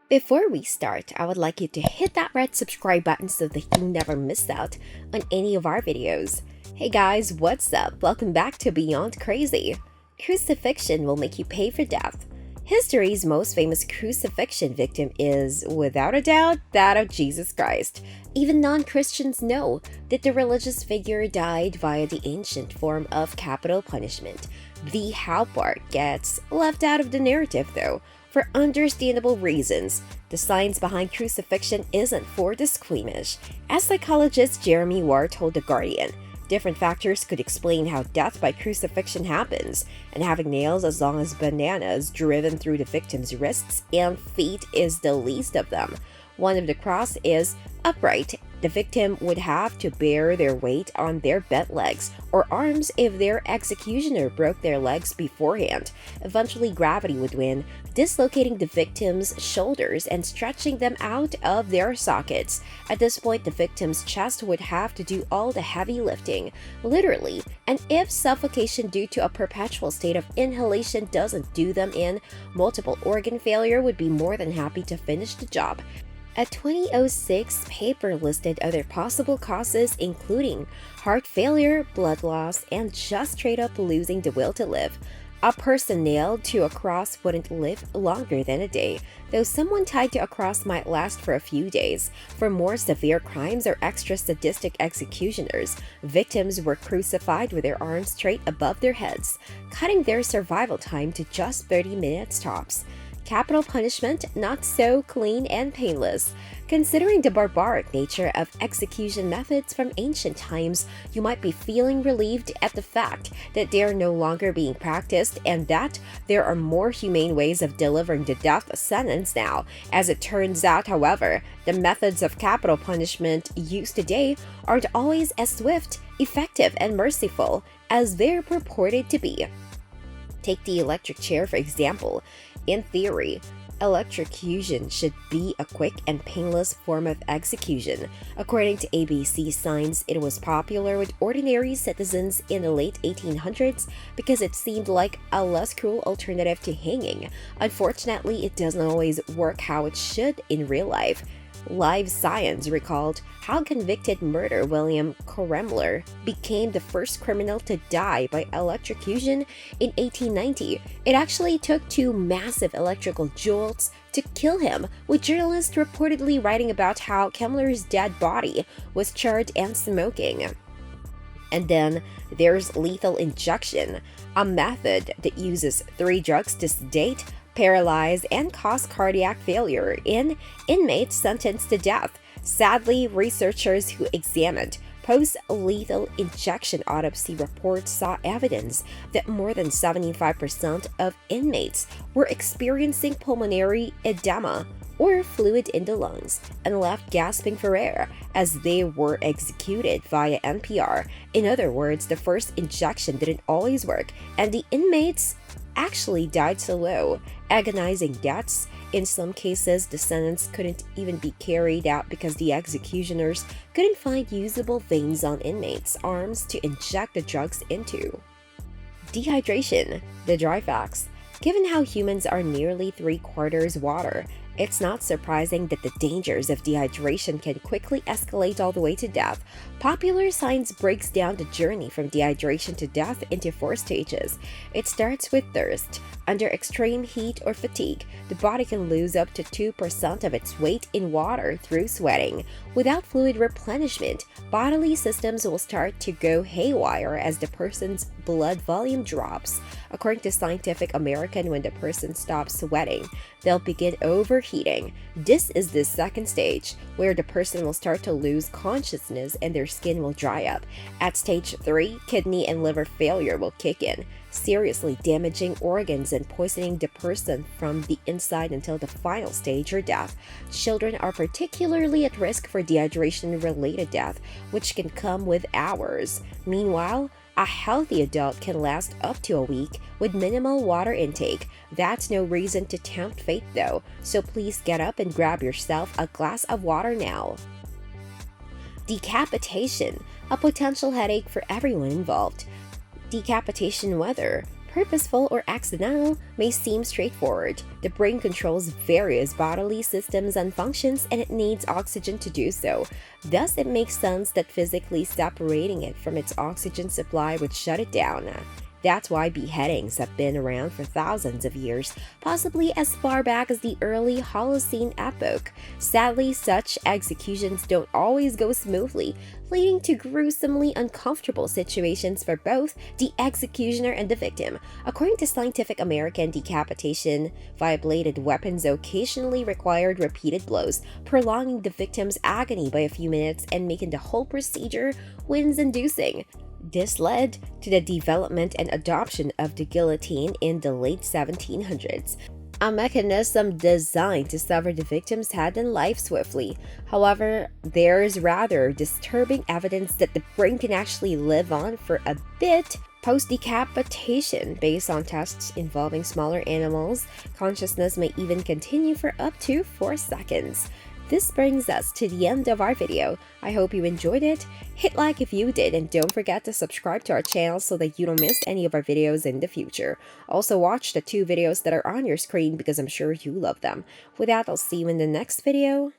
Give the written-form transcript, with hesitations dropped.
Before we start, I would like you to hit that red subscribe button so that you never miss out on any of our videos. Hey guys, what's up? Welcome back to Beyond Crazy. Crucifixion will make you pay for death. History's most famous crucifixion victim is, without a doubt, that of Jesus Christ. Even non-Christians know that the religious figure died via the ancient form of capital punishment. The how part gets left out of the narrative though, for understandable reasons. The science behind crucifixion isn't for the squeamish. As psychologist Jeremy Ward told The Guardian, different factors could explain how death by crucifixion happens, and having nails as long as bananas driven through the victim's wrists and feet is the least of them. One of the cross is upright. The victim would have to bear their weight on their bent legs or arms if their executioner broke their legs beforehand. Eventually, gravity would win, dislocating the victim's shoulders and stretching them out of their sockets. At this point, the victim's chest would have to do all the heavy lifting, literally. And if suffocation due to a perpetual state of inhalation doesn't do them in, multiple organ failure would be more than happy to finish the job. A 2006 paper listed other possible causes including heart failure, blood loss, and just straight up losing the will to live. A person nailed to a cross wouldn't live longer than a day, though someone tied to a cross might last for a few days. For more severe crimes or extra sadistic executioners, victims were crucified with their arms straight above their heads, cutting their survival time to just 30 minutes tops. Capital punishment, not so clean and painless. Considering the barbaric nature of execution methods from ancient times, you might be feeling relieved at the fact that they are no longer being practiced and that there are more humane ways of delivering the death sentence now. As it turns out, however, the methods of capital punishment used today aren't always as swift, effective, and merciful as they're purported to be. Take the electric chair, for example. In theory, electrocution should be a quick and painless form of execution. According to ABC Science, it was popular with ordinary citizens in the late 1800s because it seemed like a less cruel alternative to hanging. Unfortunately, it doesn't always work how it should in real life. Live Science recalled how convicted murderer William Koremler became the first criminal to die by electrocution in 1890. It actually took 2 massive electrical jolts to kill him, with journalists reportedly writing about how Kemmler's dead body was charred and smoking. And then there's lethal injection, a method that uses 3 drugs to sedate, paralyze, and cause cardiac failure in inmates sentenced to death. Sadly, researchers who examined post-lethal injection autopsy reports saw evidence that more than 75% of inmates were experiencing pulmonary edema or fluid in the lungs and left gasping for air as they were executed via NPR. In other words, the first injection didn't always work, and the inmates actually died slow, agonizing deaths. In some cases, the sentence couldn't even be carried out because the executioners couldn't find usable veins on inmates' arms to inject the drugs into. Dehydration, the dry facts. Given how humans are nearly 3/4 water, it's not surprising that the dangers of dehydration can quickly escalate all the way to death. Popular Science breaks down the journey from dehydration to death into 4 stages. It starts with thirst. Under extreme heat or fatigue, the body can lose up to 2% of its weight in water through sweating. Without fluid replenishment, bodily systems will start to go haywire as the person's blood volume drops. According to Scientific American, when the person stops sweating, they'll begin overheating. This is the second stage, where the person will start to lose consciousness and their skin will dry up. At stage 3, kidney and liver failure will kick in, seriously damaging organs and poisoning the person from the inside until the final stage or death. Children are particularly at risk for dehydration-related death, which can come with hours. Meanwhile, a healthy adult can last up to a week with minimal water intake. That's no reason to tempt fate though, so please get up and grab yourself a glass of water now. Decapitation, a potential headache for everyone involved. Decapitation, whether purposeful or accidental, may seem straightforward. The brain controls various bodily systems and functions, and it needs oxygen to do so. Thus, it makes sense that physically separating it from its oxygen supply would shut it down. That's why beheadings have been around for thousands of years, possibly as far back as the early Holocene epoch. Sadly, such executions don't always go smoothly, leading to gruesomely uncomfortable situations for both the executioner and the victim. According to Scientific American, decapitation via bladed weapons occasionally required repeated blows, prolonging the victim's agony by a few minutes and making the whole procedure winds-inducing. This led to the development and adoption of the guillotine in the late 1700s, a mechanism designed to sever the victim's head and life swiftly. However, there is rather disturbing evidence that the brain can actually live on for a bit post-decapitation. Based on tests involving smaller animals, consciousness may even continue for up to 4 seconds. This brings us to the end of our video. I hope you enjoyed it. Hit like if you did, and don't forget to subscribe to our channel so that you don't miss any of our videos in the future. Also watch the 2 videos that are on your screen because I'm sure you love them. With that, I'll see you in the next video.